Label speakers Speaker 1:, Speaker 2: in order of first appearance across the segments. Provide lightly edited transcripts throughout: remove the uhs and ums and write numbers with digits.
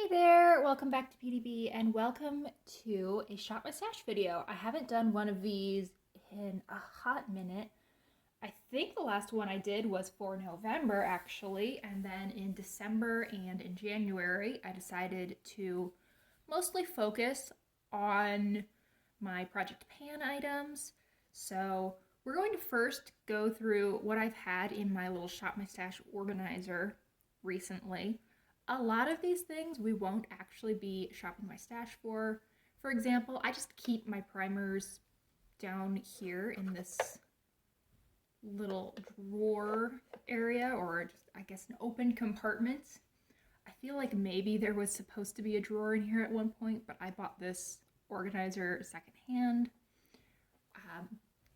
Speaker 1: Hey there, welcome back to PDB and welcome to a Shop My Stash video. I haven't done one of these in a hot minute. I think the last one I did was for November actually, and then in December and in January I decided to mostly focus on my Project Pan items. So we're going to first go through what I've had in my little Shop My Stash organizer recently. A lot of these things we won't actually be shopping my stash for. For example, I just keep my primers down here in this little drawer area, or just, I guess, an open compartment. I feel like maybe there was supposed to be a drawer in here at one point, but I bought this organizer secondhand.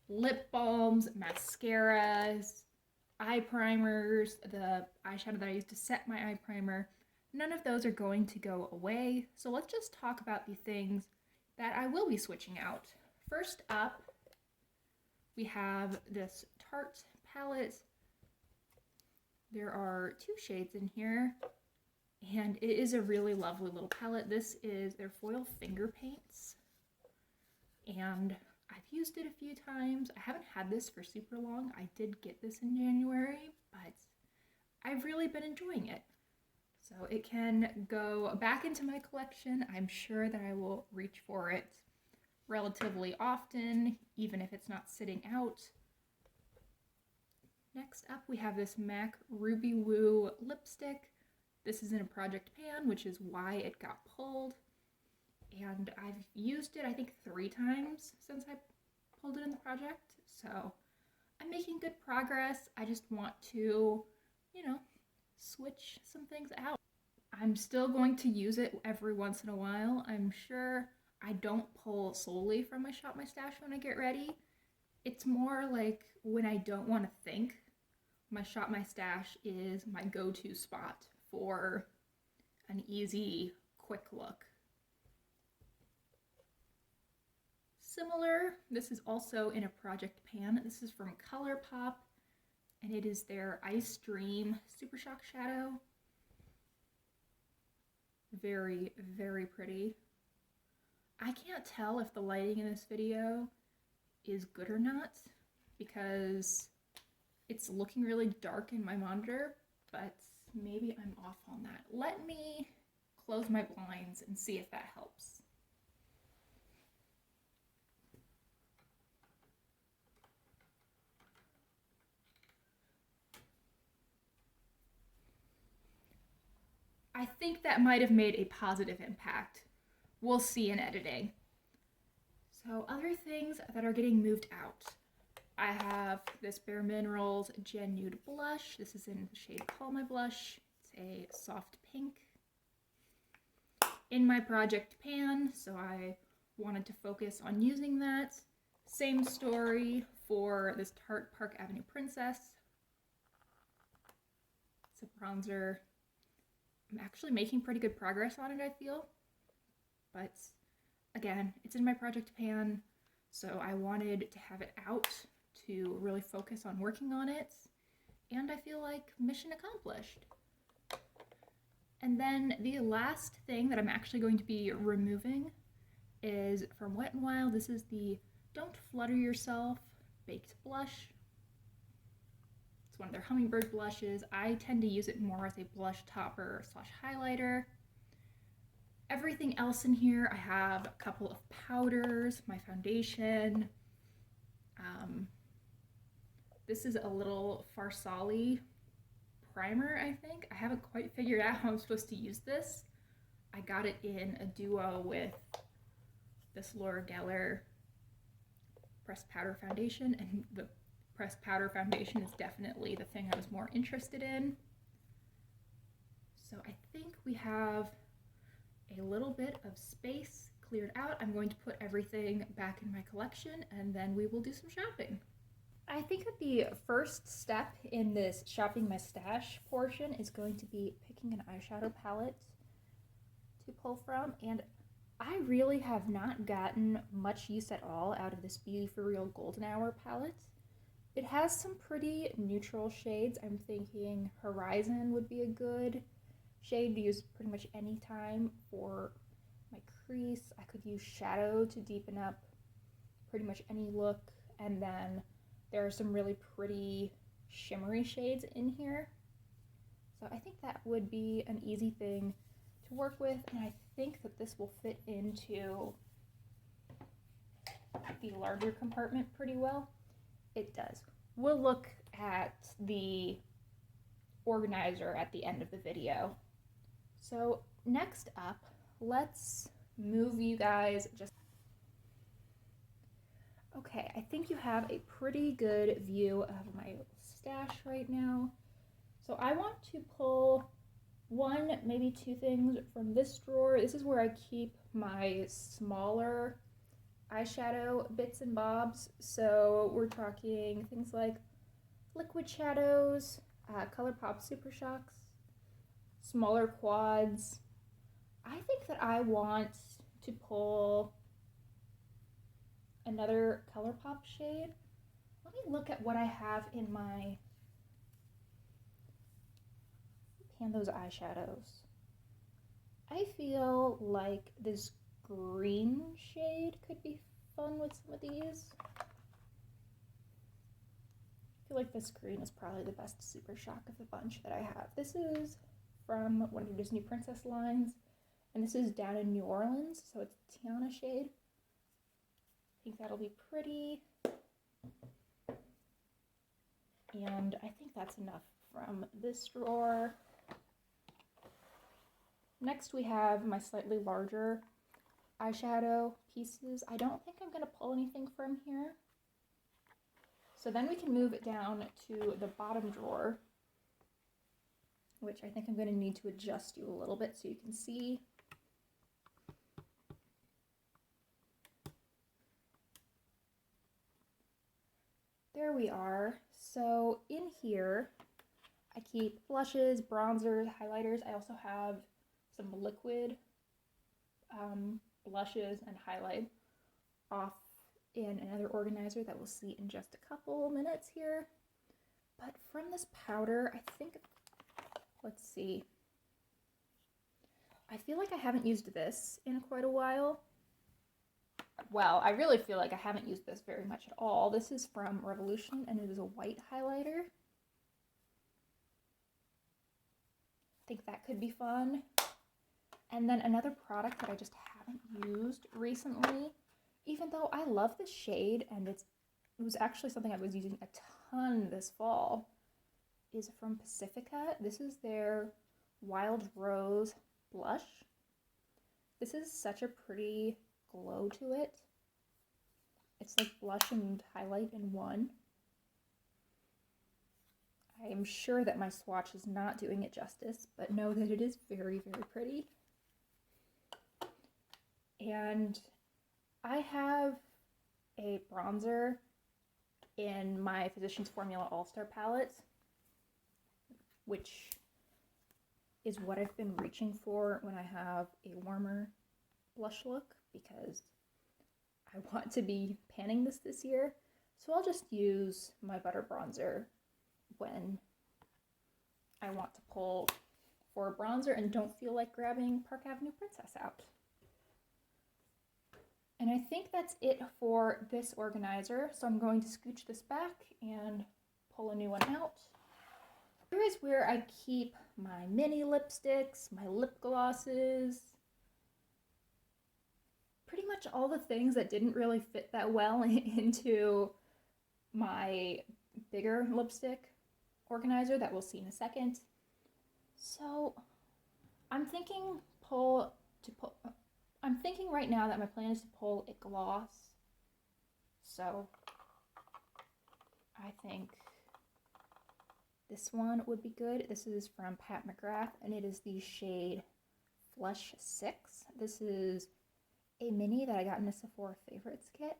Speaker 1: Lip balms, mascaras, eye primers, the eyeshadow that I used to set my eye primer. None of those are going to go away, so let's just talk about the things that I will be switching out. First up, we have this Tarte palette. There are two shades in here, and it is a really lovely little palette. This is their foil finger paints, and I've used it a few times. I haven't had this for super long. I did get this in January, but I've really been enjoying it. So it can go back into my collection. I'm sure that I will reach for it relatively often, even if it's not sitting out. Next up, we have this MAC Ruby Woo lipstick. This is in a Project Pan, which is why it got pulled. And I've used it, I think, 3 times since I pulled it in the project. So I'm making good progress. I just want to, switch some things out. I'm still going to use it every once in a while. I'm sure I don't pull solely from my Shop My Stash when I get ready. It's more like when I don't want to think, my Shop My Stash is my go-to spot for an easy, quick look. Similar, this is also in a Project Pan. This is from ColourPop, and it is their Ice Dream Super Shock Shadow. Very, very pretty. I can't tell if the lighting in this video is good or not because it's looking really dark in my monitor, but maybe I'm off on that. Let me close my blinds and see if that helps. I think that might have made a positive impact. We'll see in editing. So other things that are getting moved out. I have this Bare Minerals Gen Nude blush. This is in the shade Call My Blush. It's a soft pink. In my Project Pan, so I wanted to focus on using that. Same story for this Tarte Park Avenue Princess. It's a bronzer. I'm actually making pretty good progress on it, I feel. But again, it's in my Project Pan, so I wanted to have it out to really focus on working on it, and I feel like mission accomplished. And then the last thing that I'm actually going to be removing is from Wet n Wild. This is the Don't Flutter Yourself Baked Blush. It's one of their hummingbird blushes. I tend to use it more as a blush topper / highlighter. Everything else in here, I have a couple of powders, my foundation. This is a little Farsali primer, I think. I haven't quite figured out how I'm supposed to use this. I got it in a duo with this Laura Geller pressed powder foundation, and the pressed powder foundation is definitely the thing I was more interested in. So I think we have a little bit of space cleared out. I'm going to put everything back in my collection, and then we will do some shopping. I think that the first step in this shopping my stash portion is going to be picking an eyeshadow palette to pull from, and I really have not gotten much use at all out of this Beauty For Real Golden Hour palette. It has some pretty neutral shades. I'm thinking Horizon would be a good shade to use pretty much any time for my crease. I could use shadow to deepen up pretty much any look, and then there are some really pretty shimmery shades in here. So I think that would be an easy thing to work with, and I think that this will fit into the larger compartment pretty well. It does. We'll look at the organizer at the end of the video. So next up, let's move you guys just... Okay, I think you have a pretty good view of my stash right now. So I want to pull one, maybe two things from this drawer. This is where I keep my smaller eyeshadow bits and bobs. So we're talking things like liquid shadows, ColourPop Super Shocks, smaller quads. I think that I want to pull another ColourPop shade. Let me look at what I have in my pan those eyeshadows. I feel like this green shade could be fun with some of these. I feel like this green is probably the best Super Shock of the bunch that I have. This is from one of the Disney Princess lines, and this is Down in New Orleans, so it's Tiana shade. I think that'll be pretty. And I think that's enough from this drawer. Next we have my slightly larger eyeshadow pieces. I don't think I'm going to pull anything from here. So then we can move it down to the bottom drawer, which I think I'm going to need to adjust you a little bit so you can see. There we are. So in here, I keep blushes, bronzers, highlighters. I also have some liquid blushes and highlight off in another organizer that we'll see in just a couple minutes here. But from this powder, I think, let's see. I feel like I haven't used this in quite a while. Well, I really feel like I haven't used this very much at all. This is from Revolution, and it is a white highlighter. I think that could be fun. And then another product that I just haven't used recently, even though I love the shade, and it was actually something I was using a ton this fall, is from Pacifica. This is their Wild Rose blush. This is such a pretty glow to it. It's like blush and highlight in one. I am sure that my swatch is not doing it justice, but know that it is very, very pretty. And I have a bronzer in my Physicians Formula All-Star palette, which is what I've been reaching for when I have a warmer blush look, because I want to be panning this year. So I'll just use my butter bronzer when I want to pull for a bronzer and don't feel like grabbing Park Avenue Princess out. And I think that's it for this organizer. So I'm going to scooch this back and pull a new one out. Here is where I keep my mini lipsticks, my lip glosses, pretty much all the things that didn't really fit that well into my bigger lipstick organizer that we'll see in a second. So I'm thinking right now that my plan is to pull a gloss. So I think this one would be good. This is from Pat McGrath, and it is the shade Flush 6. This is a mini that I got in a Sephora Favorites kit,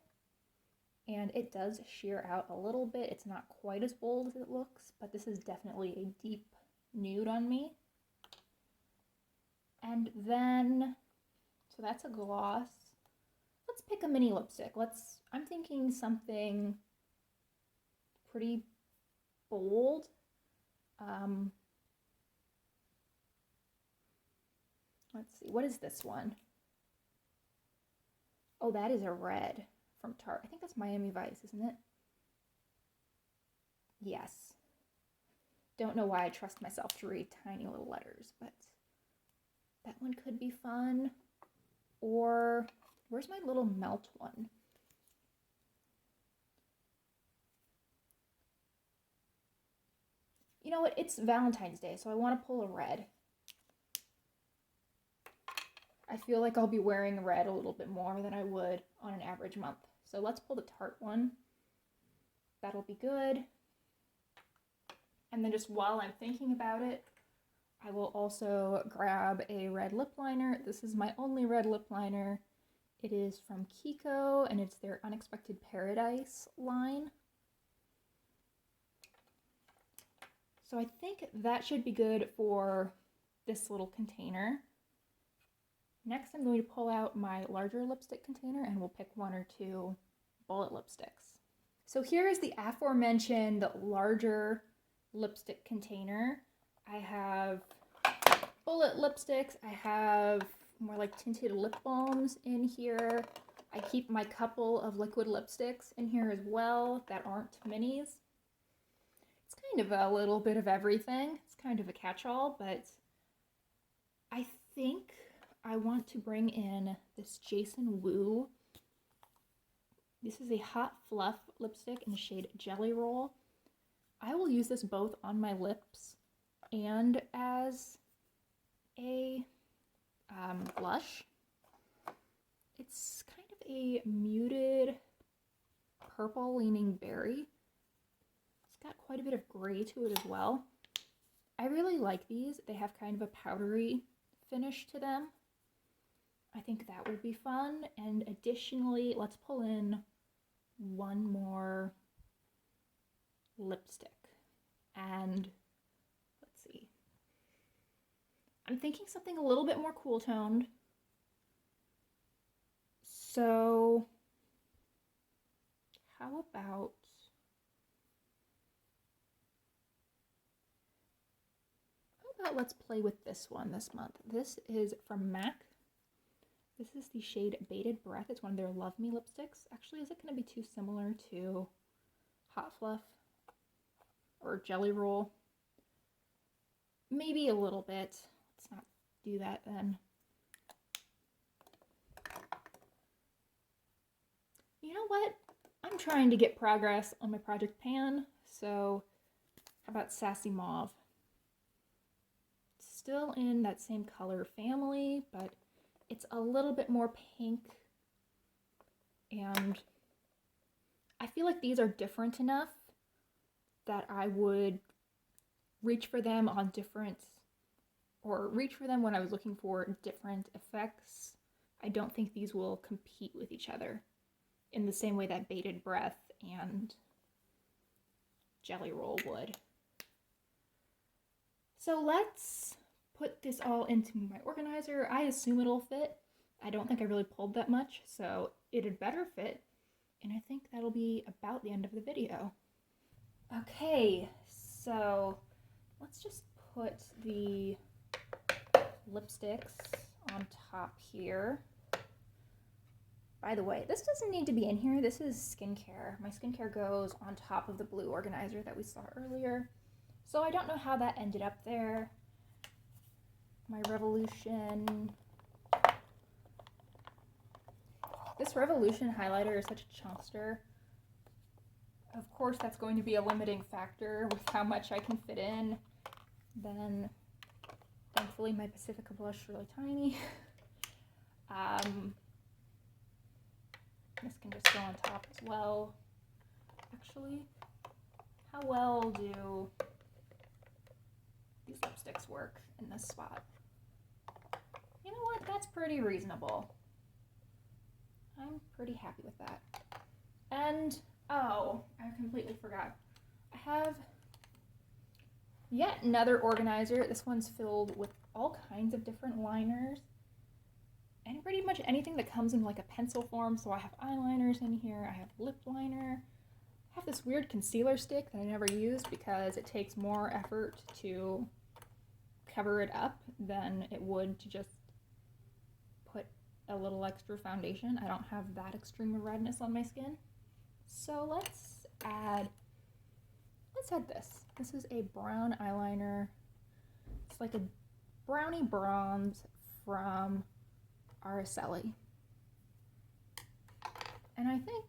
Speaker 1: and it does sheer out a little bit. It's not quite as bold as it looks, but this is definitely a deep nude on me. And then, so that's a gloss. Let's pick a mini lipstick. I'm thinking something pretty bold. Let's see, what is this one? Oh, that is a red from Tarte. I think that's Miami Vice, isn't it? Yes. Don't know why I trust myself to read tiny little letters, but that one could be fun. Or, where's my little melt one? You know what? It's Valentine's Day, so I want to pull a red. I feel like I'll be wearing red a little bit more than I would on an average month. So let's pull the Tarte one. That'll be good. And then just while I'm thinking about it, I will also grab a red lip liner. This is my only red lip liner. It is from Kiko, and it's their Unexpected Paradise line. So I think that should be good for this little container. Next, I'm going to pull out my larger lipstick container and we'll pick one or two bullet lipsticks. So here is the aforementioned larger lipstick container. I have bullet lipsticks. I have more like tinted lip balms in here. I keep my couple of liquid lipsticks in here as well that aren't minis. It's kind of a little bit of everything. It's kind of a catch-all, but I think I want to bring in this Jason Wu. This is a Hot Fluff lipstick in the shade Jelly Roll. I will use this both on my lips and as a blush. It's kind of a muted purple leaning berry. It's got quite a bit of gray to it as well. I really like these. They have kind of a powdery finish to them. I think that would be fun. And additionally, let's pull in one more lipstick. And let's see. I'm thinking something a little bit more cool toned. So how about let's play with this one this month. This is from MAC. This is the shade Bated Breath. It's one of their Love Me lipsticks. Actually, is it going to be too similar to Hot Fluff or Jelly Roll? Maybe a little bit. Let's not do that then. You know what? I'm trying to get progress on my Project Pan, so how about Sassy Mauve? Still in that same color family, but it's a little bit more pink, and I feel like these are different enough that I would reach for them on different, or reach for them when I was looking for different effects. I don't think these will compete with each other in the same way that Bated Breath and Jelly Roll would. So let's put this all into my organizer. I assume it'll fit. I don't think I really pulled that much, so it'd better fit. And I think that'll be about the end of the video. Okay, so let's just put the lipsticks on top here. By the way, this doesn't need to be in here. This is skincare. My skincare goes on top of the blue organizer that we saw earlier. So I don't know how that ended up there. My Revolution. This Revolution highlighter is such a chunkster. Of course, that's going to be a limiting factor with how much I can fit in. Then, thankfully, my Pacifica blush is really tiny. This can just go on top as well. Actually, how well do these lipsticks work in this spot? You know what? That's pretty reasonable. I'm pretty happy with that. And, oh, I completely forgot. I have yet another organizer. This one's filled with all kinds of different liners. And pretty much anything that comes in like a pencil form. So I have eyeliners in here. I have lip liner. I have this weird concealer stick that I never use because it takes more effort to cover it up than it would to just a little extra foundation. I don't have that extreme of redness on my skin. So let's add this. This is a brown eyeliner. It's like a brownie bronze from Araceli. And I think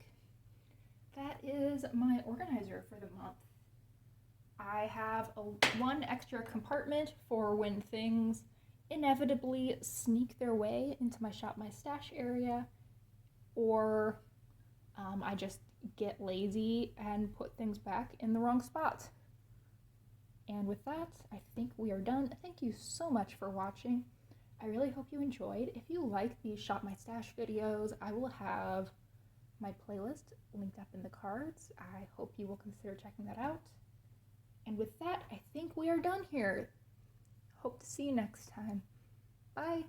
Speaker 1: that is my organizer for the month. I have one extra compartment for when things inevitably sneak their way into my Shop My Stash area, or I just get lazy and put things back in the wrong spot. And with that, I think we are done. Thank you so much for watching. I really hope you enjoyed. If you like these Shop My Stash videos, I will have my playlist linked up in the cards. I hope you will consider checking that out. And with that, I think we are done here. Hope to see you next time. Bye.